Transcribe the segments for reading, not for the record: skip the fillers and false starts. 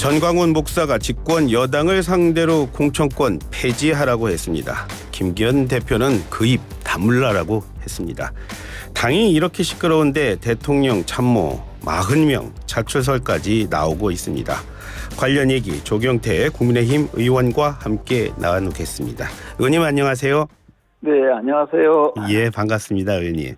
전광훈 목사가 집권 여당을 상대로 공천권 폐지하라고 했습니다. 김기현 대표는 그 입 다물라라고 했습니다. 당이 이렇게 시끄러운데 대통령 참모 40명 차출설까지 나오고 있습니다. 관련 얘기 조경태 국민의힘 의원과 함께 나누겠습니다. 의원님 안녕하세요. 네, 안녕하세요. 예, 반갑습니다, 의원님.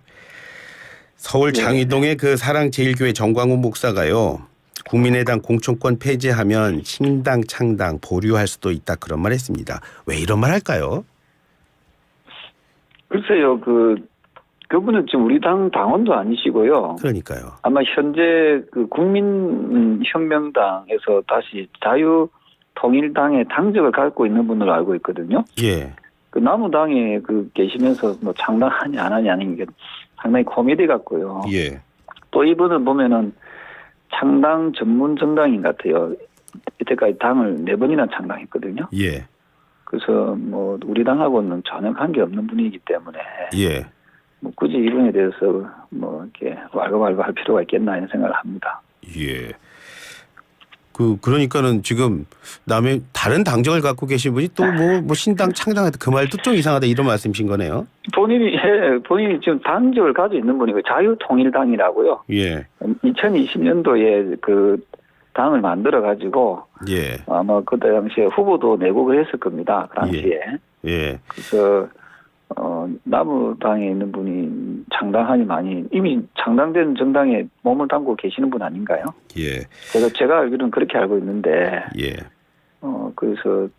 서울 장위동의 그 사랑제일교회 전광훈 목사가요. 국민의당 공천권 폐지하면 신당 창당 보류할 수도 있다 그런 말 했습니다. 왜 이런 말 할까요? 글쎄요, 그분은 지금 우리 당 당원도 아니시고요. 그러니까요. 아마 현재 그 국민혁명당에서 다시 자유통일당의 당적을 갖고 있는 분으로 알고 있거든요. 예. 그 나무당에 계시면서 뭐 창당하냐 안 하냐는 게 상당히 코미디 같고요. 예. 또 이분은 보면은 창당 전문 정당인 것 같아요. 이때까지 당을 4번이나 창당했거든요. 예. 그래서 뭐 우리 당하고는 전혀 관계 없는 분이기 때문에 예. 뭐 굳이 이분에 대해서 뭐 이렇게 왈가왈부 할 필요가 있겠나 이런 생각을 합니다. 예. 그러니까는 지금 남의 다른 당적을 갖고 계신 분이 또 뭐 신당 창당하다 그 말도 좀 이상하다 이런 말씀이신 거네요. 본인이 지금 당적을 가지고 있는 분이고 자유통일당이라고요. 예. 2020년도에 그 당을 만들어 가지고 예. 아마 그때 당시에 후보도 내고 그랬을 겁니다. 그 당시에. 예. 그래서 나무당에 있는 분이 창당하니 많이 이미 창당된 정당에 몸을 담고 계시는 분 아닌가요? 예. 제가 알기로는 그렇게 알고 있는데. 예. 그래서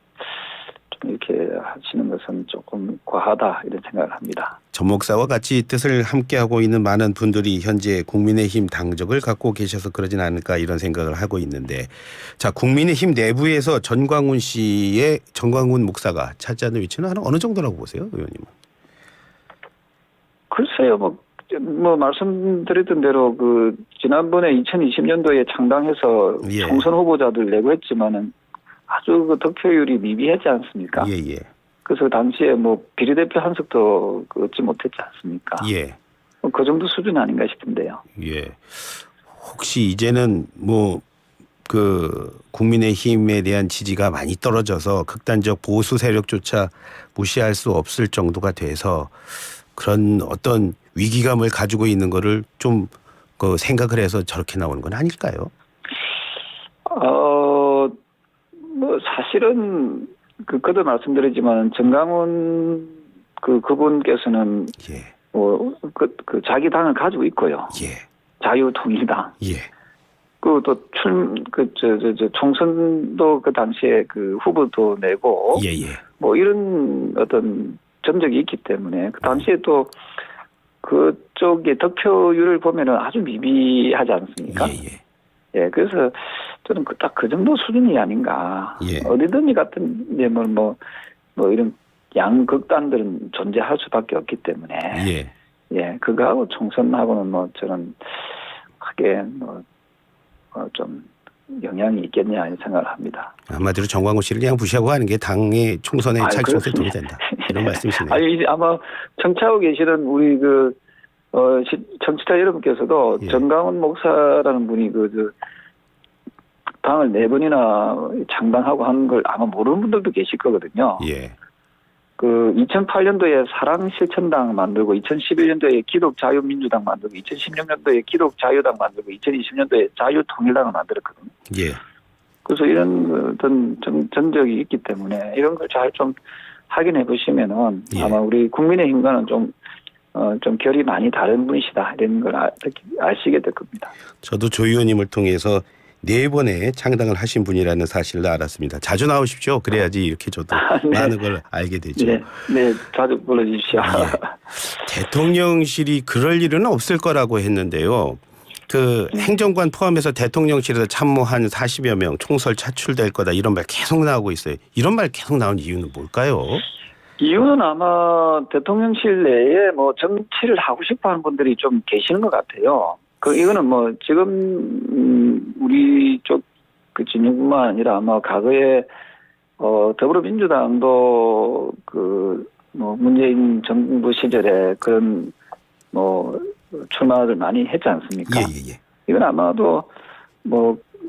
좀 이렇게 하시는 것은 조금 과하다 이런 생각을 합니다. 전 목사와 같이 뜻을 함께하고 있는 많은 분들이 현재 국민의힘 당적을 갖고 계셔서 그러진 않을까 이런 생각을 하고 있는데, 자, 국민의힘 내부에서 전광훈 목사가 차지하는 위치는 어느 정도라고 보세요, 의원님은? 글쎄요, 뭐 말씀드렸던 대로 지난번에 2020년도에 창당해서 예. 총선 후보자들 내고 했지만은 아주 득표율이 미비하지 않습니까? 예. 그래서 당시에 뭐 비례대표 한 석도 얻지 못했지 않습니까? 예. 그 정도 수준 아닌가 싶은데요. 예. 혹시 이제는 국민의힘에 대한 지지가 많이 떨어져서 극단적 보수 세력조차 무시할 수 없을 정도가 돼서 그런 어떤 위기감을 가지고 있는 거를 좀 생각을 해서 저렇게 나오는 건 아닐까요? 뭐 사실은 그도 말씀드리지만 전광훈 그분께서는 예. 자기 당을 가지고 있고요. 예. 자유통일당. 예. 또 총선도 그 당시에 후보도 내고. 예. 뭐 이런 어떤 전적이 있기 때문에 그 당시에 또 그쪽의 득표율을 보면은 아주 미비하지 않습니까? 예, 그래서 저는 딱 그 정도 수준이 아닌가. 예. 어디든지 같은 데면 뭐 이런 양극단들은 존재할 수밖에 없기 때문에. 예, 그거하고 총선하고는 저는 크게 좀 영향이 있겠냐 이런 생각을 합니다. 한마디로 전광훈 씨를 그냥 무시하고 하는 게 당의 총선에 총선에 도움이 된다. 이런 말씀이시네요. 아니 아마 청취하고 계시는 우리 청취자 여러분께서도 예. 전광훈 목사라는 분이 당을 4번이나 창당하고 한 걸 아마 모르는 분들도 계실 거거든요. 예. 2008년도에 사랑실천당 만들고 2011년도에 기독자유민주당 만들고 2016년도에 기독자유당 만들고 2020년도에 자유통일당을 만들었거든요. 예. 그래서 이런 어떤 전적이 있기 때문에 이런 걸 잘 좀 확인해 보시면은 예. 아마 우리 국민의힘과는 좀 결이 많이 다른 분이시다 이런 걸 아시게 될 겁니다. 저도 조 의원님을 통해서 4번의 창당을 하신 분이라는 사실을 알았습니다. 자주 나오십시오. 그래야지 이렇게 저도 네. 많은 걸 알게 되죠. 네, 자주 불러주십시오. 예. 대통령실이 그럴 일은 없을 거라고 했는데요. 행정관 포함해서 대통령실에서 참모한 40여 명 총설 차출될 거다 이런 말 계속 나오고 있어요. 이런 말 계속 나온 이유는 뭘까요? 이유는 아마 대통령실 내에 정치를 하고 싶어 하는 분들이 좀 계시는 것 같아요. 이거는 지금 우리 쪽 진영뿐만 아니라 아마 과거에 더불어민주당도 문재인 정부 시절에 그런 출마를 많이 했지 않습니까? 예. 이건 아마도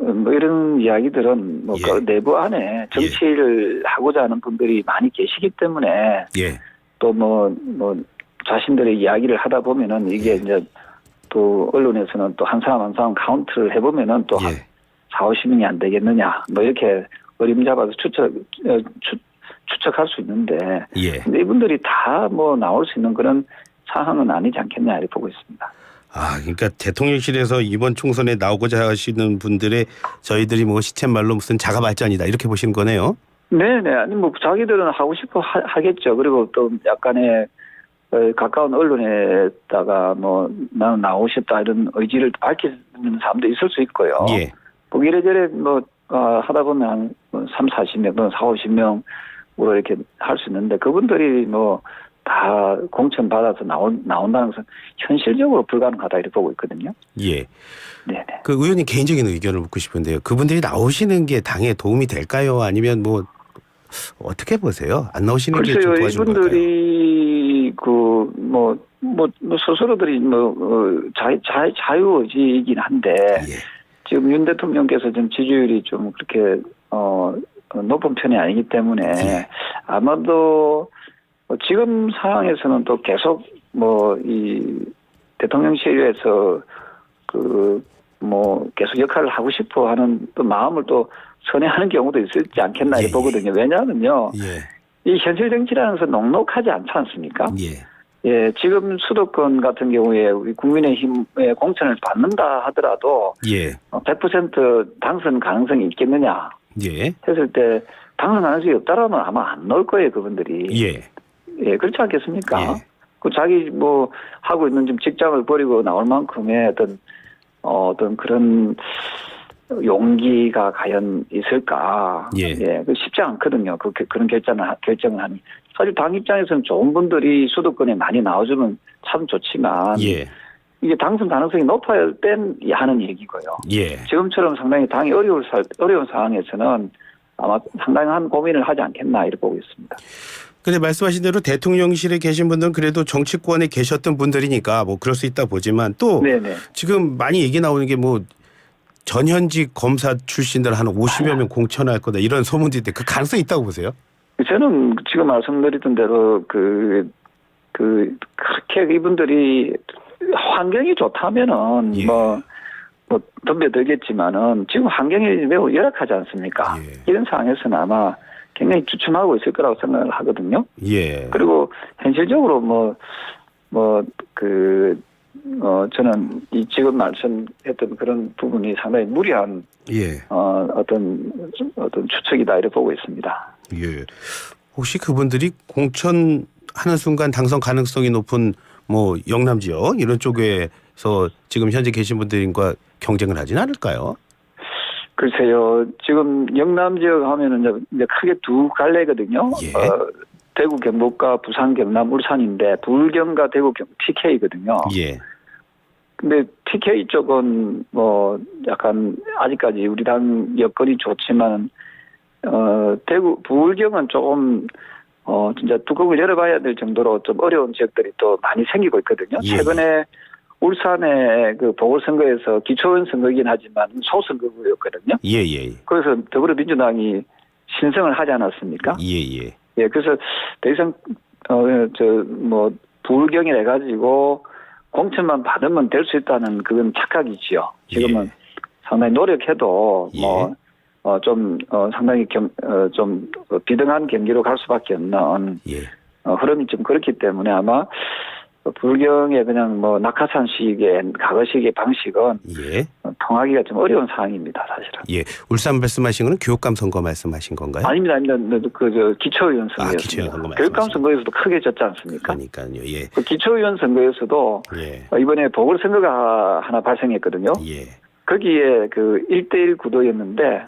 뭐 이런 이야기들은 뭐 예. 그 내부 안에 정치를 하고자 하는 분들이 많이 계시기 때문에 예. 또 뭐 자신들의 이야기를 하다 보면은 이게 이제 또 언론에서는 또 한 사람 한 사람 카운트를 해보면은 또 한 예. 4, 50명이 안 되겠느냐 뭐 이렇게 어림잡아서 추측할 수 있는데 예. 근데 이분들이 다 뭐 나올 수 있는 그런 상황은 아니지 않겠냐 이렇게 보고 있습니다. 아, 그러니까 대통령실에서 이번 총선에 나오고자 하시는 분들의 저희들이 뭐 시쳇말로 무슨 자가 발전이다 이렇게 보시는 거네요. 네네. 아니 뭐 자기들은 하고 싶어 하겠죠. 그리고 또 약간의 가까운 언론에다가 뭐 나는 나오셨다 이런 의지를 밝히는 사람도 있을 수 있고요. 예. 뭐 이래저래 뭐 하다 보면 한 3, 40명 또는 4, 50명으로 이렇게 할 수 있는데 그분들이 뭐 다 공천 받아서 나온다는 것은 현실적으로 불가능하다 이렇게 보고 있거든요. 예. 네네. 그 의원님 개인적인 의견을 묻고 싶은데요. 그분들이 나오시는 게 당에 도움이 될까요? 아니면 뭐 어떻게 보세요? 안 나오시는 게 좀 글쎄요, 도와주는 걸까요? 이분들이 뭐 스스로들이 자유의지이긴 한데 예. 지금 윤 대통령께서 좀 지지율이 좀 그렇게 높은 편이 아니기 때문에 예. 아마도 지금 상황에서는 또 계속 이 대통령실에서 계속 역할을 하고 싶어 하는 또 마음을 또 선회하는 경우도 있지 않겠나 예, 이렇게 보거든요. 왜냐하면요. 예. 이 현실 정치라는 것은 녹록하지 않지 않습니까? 예. 예, 지금 수도권 같은 경우에 우리 국민의힘의 공천을 받는다 하더라도 예. 100% 당선 가능성이 있겠느냐 예. 했을 때 당선 가능성이 없다라면 아마 안 넣을 거예요, 그분들이. 예. 예, 그렇지 않겠습니까? 예. 그 자기 하고 있는 좀 직장을 버리고 나올 만큼의 어떤 그런 용기가 과연 있을까? 예. 그 쉽지 않거든요. 그런 결정을 하니. 사실 당 입장에서는 좋은 분들이 수도권에 많이 나와주면 참 좋지만. 예. 이게 당선 가능성이 높아야 땐 하는 얘기고요. 예. 지금처럼 상당히 당이 어려운 상황에서는 아마 상당한 고민을 하지 않겠나 이렇게 보고 있습니다. 근데 말씀하신 대로 대통령실에 계신 분들은 그래도 정치권에 계셨던 분들이니까 뭐 그럴 수 있다 보지만 또 네네. 지금 많이 얘기 나오는 게 뭐 전현직 검사 출신들 한 50여 명 공천할 거다 이런 소문도 있는데 그 가능성이 있다고 보세요? 저는 지금 말씀드렸던 대로 그렇게 이분들이 환경이 좋다면은 예. 덤벼들겠지만은 지금 환경이 매우 열악하지 않습니까? 예. 이런 상황에서는 아마 굉장히 주춤하고 있을 거라고 생각을 하거든요. 예. 그리고 현실적으로 저는 이 지금 말씀했던 그런 부분이 상당히 무리한 예. 어떤 추측이다 이렇게 보고 있습니다. 예. 혹시 그분들이 공천하는 순간 당선 가능성이 높은 뭐 영남 지역 이런 쪽에서 지금 현재 계신 분들과 경쟁을 하진 않을까요? 글쎄요, 지금 영남 지역 하면은 이제 크게 두 갈래거든요. 예. 대구 경북과 부산 경남 울산인데 불경과 대구 TK거든요. 예. 근데 TK 쪽은 약간 아직까지 우리 당 여건이 좋지만 대구 불경은 조금 진짜 뚜껑을 열어봐야 될 정도로 좀 어려운 지역들이 또 많이 생기고 있거든요. 예. 최근에 울산의 그 보궐선거에서 기초의원 선거이긴 하지만 소선거구였거든요. 예. 그래서 더불어민주당이 신성을 하지 않았습니까? 예. 예, 그래서 더 이상 불경이라 해가지고 공천만 받으면 될 수 있다는 그건 착각이지요. 지금은 상당히 노력해도 상당히 좀 비등한 경기로 갈 수밖에 없는 흐름이 좀 그렇기 때문에 아마 불경의 그냥 낙하산식의 과거식의 방식은 통하기가 좀 어려운 상황입니다, 사실은. 예. 울산 말씀하신 거는 교육감 선거 말씀하신 건가요? 아닙니다. 기초의원 선거였습니다. 기초의원 선거 교육감 선거에서도 크게 졌지 않습니까? 그러니까요. 예. 그 기초의원 선거에서도 이번에 보궐선거가 하나 발생했거든요. 예. 거기에 1대1 구도였는데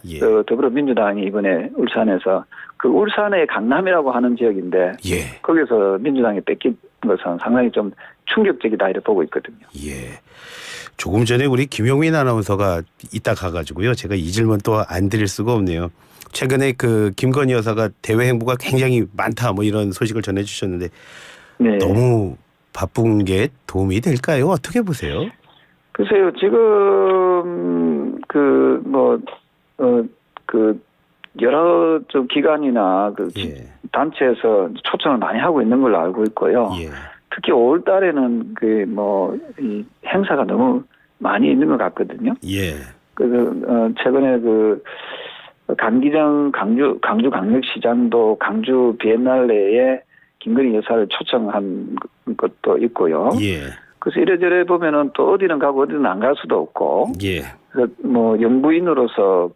더불어민주당이 이번에 울산에서 울산의 강남이라고 하는 지역인데 거기서 민주당이 뺏긴 것은 상당히 좀 충격적이다 이렇게 보고 있거든요. 예. 조금 전에 우리 김용민 아나운서가 이따 가가지고요. 제가 이 질문 또 안 드릴 수가 없네요. 최근에 김건희 여사가 대외 행보가 굉장히 많다 이런 소식을 전해주셨는데 너무 바쁜 게 도움이 될까요? 어떻게 보세요? 글쎄요, 지금, 여러 좀 기관이나 예. 단체에서 초청을 많이 하고 있는 걸로 알고 있고요. 예. 특히 5월 달에는 이 행사가 너무 많이 있는 것 같거든요. 예. 최근에 강기정 강주광역시장도 강주 비엔날레에 김건희 여사를 초청한 것도 있고요. 예. 그래서 이래저래 보면은 또 어디는 가고 어디는 안 갈 수도 없고. 예. 그래서 영부인으로서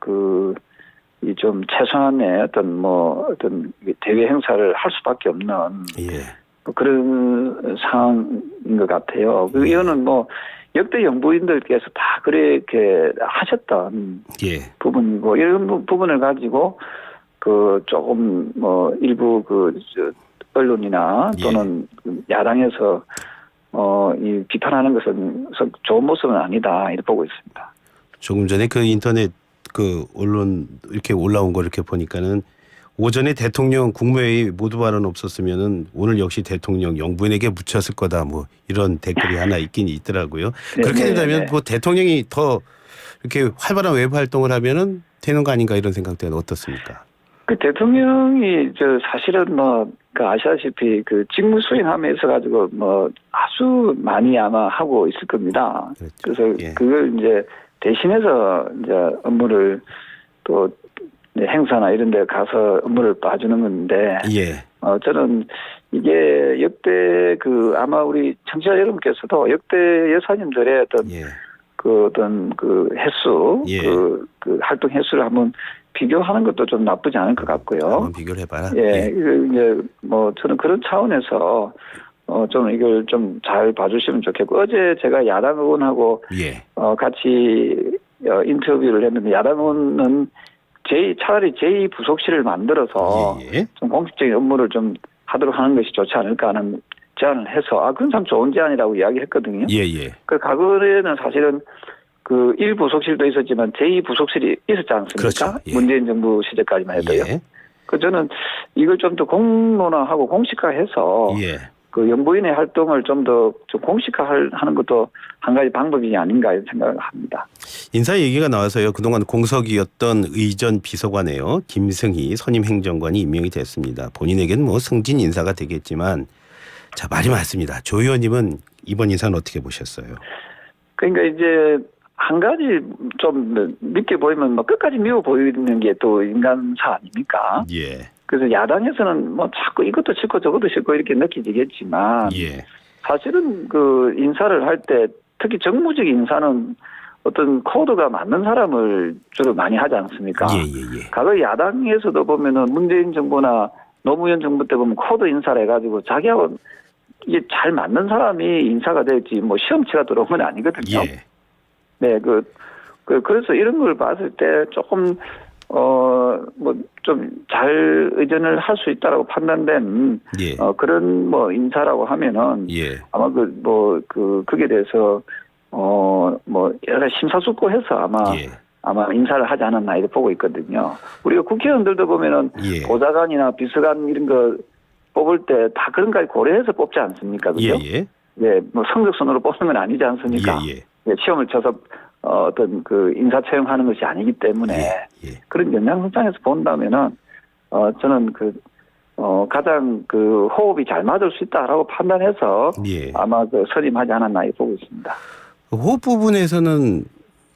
이 좀 최소한의 어떤 대외 행사를 할 수밖에 없는 예. 그런 상황인 것 같아요. 예. 이거는 역대 영부인들께서 다 그렇게 하셨던 예. 부분이고 이런 부분을 가지고 조금 일부 언론이나 또는 야당에서 이 비판하는 것은 좋은 모습은 아니다 이렇게 보고 있습니다. 조금 전에 인터넷 언론 이렇게 올라온 거 이렇게 보니까는 오전에 대통령 국무회의 모두 발언 없었으면은 오늘 역시 대통령 영부인에게 묻혔을 거다 이런 댓글이 하나 있긴 있더라고요. 그렇게 된다면 대통령이 더 이렇게 활발한 외부 활동을 하면은 되는 거 아닌가 이런 생각도 어떻습니까? 대통령이 사실은 아시다시피 직무 수행함에 있어 가지고 아주 많이 아마 하고 있을 겁니다. 그렇죠. 그래서 그걸 이제 대신해서 업무를 또 행사나 이런 데 가서 업무를 봐주는 건데. 예. 저는 이게 역대 아마 우리 청취자 여러분께서도 역대 여사님들의 어떤 횟수, 활동 횟수를 한번 비교하는 것도 좀 나쁘지 않을 것 같고요. 한번 비교를 해봐라. 예. 저는 그런 차원에서 좀 이걸 좀 잘 봐주시면 좋겠고, 어제 제가 야당 의원하고 같이 인터뷰를 했는데, 야당 의원은 차라리 제2부속실을 만들어서 좀 공식적인 업무를 좀 하도록 하는 것이 좋지 않을까 하는 제안을 해서, 그건 참 좋은 제안이라고 이야기했거든요. 과거에는 사실은 1부속실도 있었지만 제2부속실이 있었지 않습니까? 그렇죠. 문재인 정부 시절까지만 해도요. 저는 이걸 좀 더 공론화하고 공식화해서 영부인의 활동을 좀 더 공식화하는 것도 한 가지 방법이 아닌가 이런 생각을 합니다. 인사 얘기가 나와서요. 그동안 공석이었던 의전 비서관에요. 김승희 선임 행정관이 임명이 됐습니다. 본인에게는 승진 인사가 되겠지만 자, 말이 많습니다. 조 의원님은 이번 인사는 어떻게 보셨어요? 그러니까 이제 한 가지 좀 믿게 보이면 끝까지 미워 보이는 게 또 인간사 아닙니까? 그래서 야당에서는 자꾸 이것도 싫고 저것도 싫고 이렇게 느끼지겠지만 사실은 인사를 할 때 특히 정무직 인사는 어떤 코드가 맞는 사람을 주로 많이 하지 않습니까? 과거 야당에서도 보면은 문재인 정부나 노무현 정부 때 보면 코드 인사를 해가지고 자기하고 이게 잘 맞는 사람이 인사가 될지 시험치가 들어온 건 아니거든요. 네, 그래서 이런 걸 봤을 때 조금 좀 잘 의전을 할 수 있다라고 판단된 그런 인사라고 하면은 아마 그게 대해서 여러 가지 심사숙고해서 아마 인사를 하지 않았나 이렇게 보고 있거든요. 우리가 국회의원들도 보면은 보좌관이나 비서관 이런 거 뽑을 때 다 그런 까지 고려해서 뽑지 않습니까? 그죠? 성적순으로 뽑는 건 아니지 않습니까? 시험을 쳐서 어떤 인사 채용하는 것이 아니기 때문에 그런 연장선상에서 본다면은 저는 가장 호흡이 잘 맞을 수 있다라고 판단해서 아마 선임하지 않았나 보고 있습니다. 호흡 부분에서는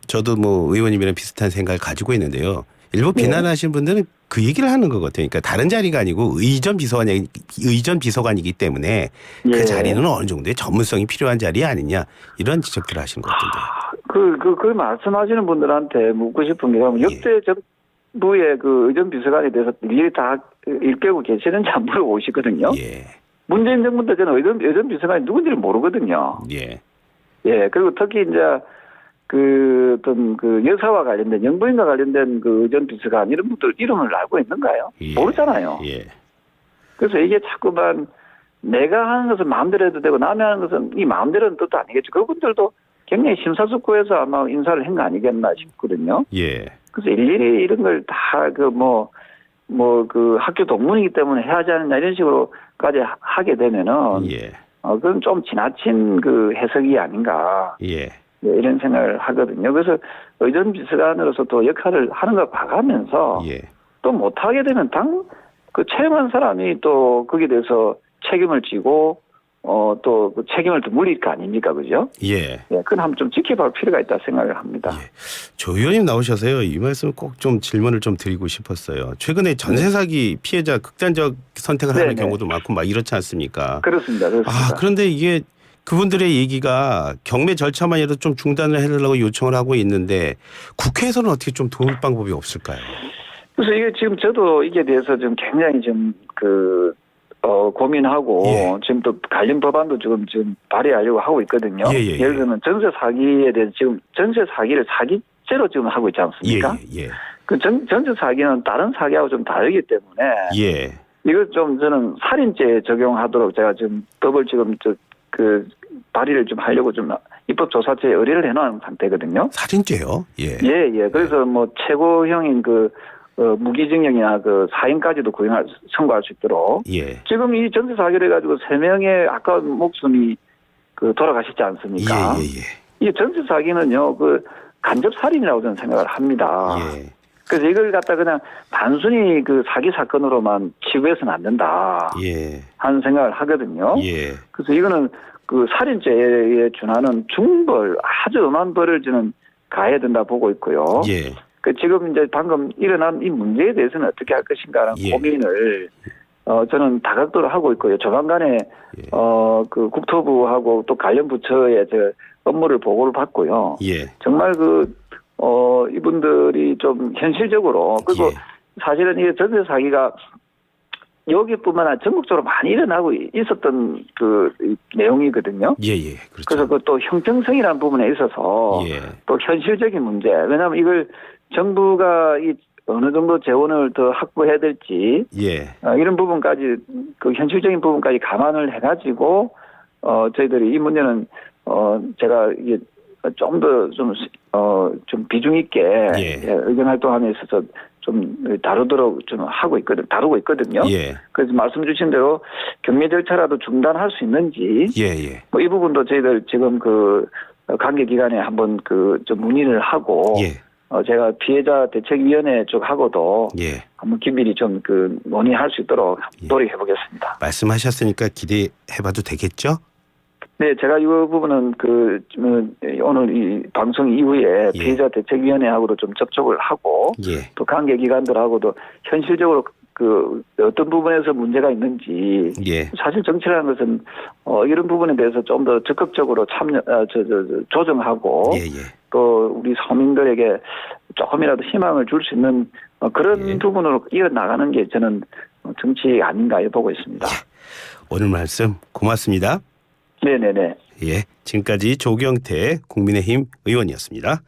저도 의원님이랑 비슷한 생각을 가지고 있는데요. 일부 비난하시는 분들은 그 얘기를 하는 것 같아요. 그러니까 다른 자리가 아니고 의전 비서관이기 때문에 그 자리는 어느 정도의 전문성이 필요한 자리 아니냐 이런 지적들을 하시는 것 같은데. 그 말씀하시는 분들한테 묻고 싶은 게 역대 정부의 의전 비서관에 대해서 일일이 다 일깨우고 계시는지 안 물어보시거든요. 문재인 정부 때 저는 의전 비서관이 누군지를 모르거든요. 그리고 특히 이제 어떤 여사와 관련된 영부인과 관련된 의전 비서관 이런 분들 이름을 알고 있는가요? 모르잖아요. 그래서 이게 자꾸만 내가 하는 것은 마음대로 해도 되고 남이 하는 것은 이 마음대로는 뜻도 아니겠죠. 그분들도 굉장히 심사숙고해서 아마 인사를 한 거 아니겠나 싶거든요. 그래서 일일이 이런 걸 다 학교 동문이기 때문에 해야 하지 않느냐 이런 식으로까지 하게 되면은 그건 좀 지나친 해석이 아닌가. 네, 이런 생각을 하거든요. 그래서 의전 비서관으로서 또 역할을 하는 걸 봐가면서 예. 또 못하게 되면 그 채용한 사람이 또 거기에 대해서 책임을 지고 또 그 책임을 또 물릴 거 아닙니까, 그죠? 예. 예, 그건 한번 좀 지켜볼 필요가 있다 생각을 합니다. 예. 조 의원님 나오셔서요. 이 말씀 꼭 좀 질문을 좀 드리고 싶었어요. 최근에 전세 사기 피해자 극단적 선택을 하는 네네. 경우도 많고 막 이렇지 않습니까? 그렇습니다. 아, 그런데 이게 그분들의 얘기가 경매 절차만이라도 좀 중단을 해달라고 요청을 하고 있는데 국회에서는 어떻게 좀 도울 방법이 없을까요? 그래서 이게 지금 저도 이게 대해서 좀 굉장히 좀 고민하고 예. 지금 또 관련 법안도 지금 발의하려고 하고 있거든요. 예. 예를 들면 전세 사기에 대해서 지금 전세 사기를 사기죄로 지금 하고 있지 않습니까? 예. 그 전세 사기는 다른 사기하고 좀 다르기 때문에 예. 이걸 좀 저는 살인죄 적용하도록 제가 지금 법을 지금 발의를 좀 하려고 좀 입법조사처에 의뢰를 해놓은 상태거든요. 살인죄요? 예. 예. 그래서 뭐 최고형인 무기징역이나 사형까지도 선고할 수 있도록. 예. 지금 이 전세 사기를 해가지고 3명의 아까운 목숨이 돌아가시지 않습니까? 예. 이 전세 사기는요, 간접 살인이라고 저는 생각을 합니다. 예. 그래서 이걸 갖다 그냥 단순히 사기 사건으로만 치부해서는 안 된다. 예. 하는 생각을 하거든요. 예. 그래서 이거는 살인죄에 준하는 중벌, 아주 엄한 벌을 저는 가해야 된다 보고 있고요. 예. 지금 이제 방금 일어난 이 문제에 대해서는 어떻게 할 것인가라는 예. 고민을 저는 다각도로 하고 있고요. 조만간에 예. 국토부하고 또 관련 부처에 업무를 보고를 받고요. 예. 정말 이분들이 좀 현실적으로 그리고 예. 사실은 이 전세 사기가 여기뿐만 아니라 전국적으로 많이 일어나고 있었던 내용이거든요. 예. 그렇죠. 그래서 또 형평성이라는 부분에 있어서 예. 또 현실적인 문제. 왜냐하면 이걸 정부가 어느 정도 재원을 더 확보해야 될지 예. 이런 부분까지 현실적인 부분까지 감안을 해가지고 저희들이 이 문제는 제가 이게 좀 더 좀 비중 있게 의견 활동함에 있어서 좀 다루도록 좀 다루고 있거든요. 예. 그래서 말씀 주신 대로 경매 절차라도 중단할 수 있는지 예. 이 부분도 저희들 지금 관계 기관에 한번 좀 문의를 하고 예. 제가 피해자 대책위원회 쪽하고도 예. 한번 긴밀히 좀 논의할 수 있도록 노력해 보겠습니다. 말씀하셨으니까 기대해봐도 되겠죠? 네, 제가 이 부분은 오늘 이 방송 이후에 예. 피해자 대책위원회하고도 좀 접촉을 하고 예. 또 관계 기관들하고도 현실적으로 어떤 부분에서 문제가 있는지 예. 사실 정치라는 것은 이런 부분에 대해서 좀 더 적극적으로 조정하고 예. 또 우리 서민들에게 조금이라도 희망을 줄 수 있는 그런 예. 부분으로 이어나가는 게 저는 정치 아닌가 보고 있습니다. 오늘 말씀 고맙습니다. 네네네. 예. 지금까지 조경태 국민의힘 의원이었습니다.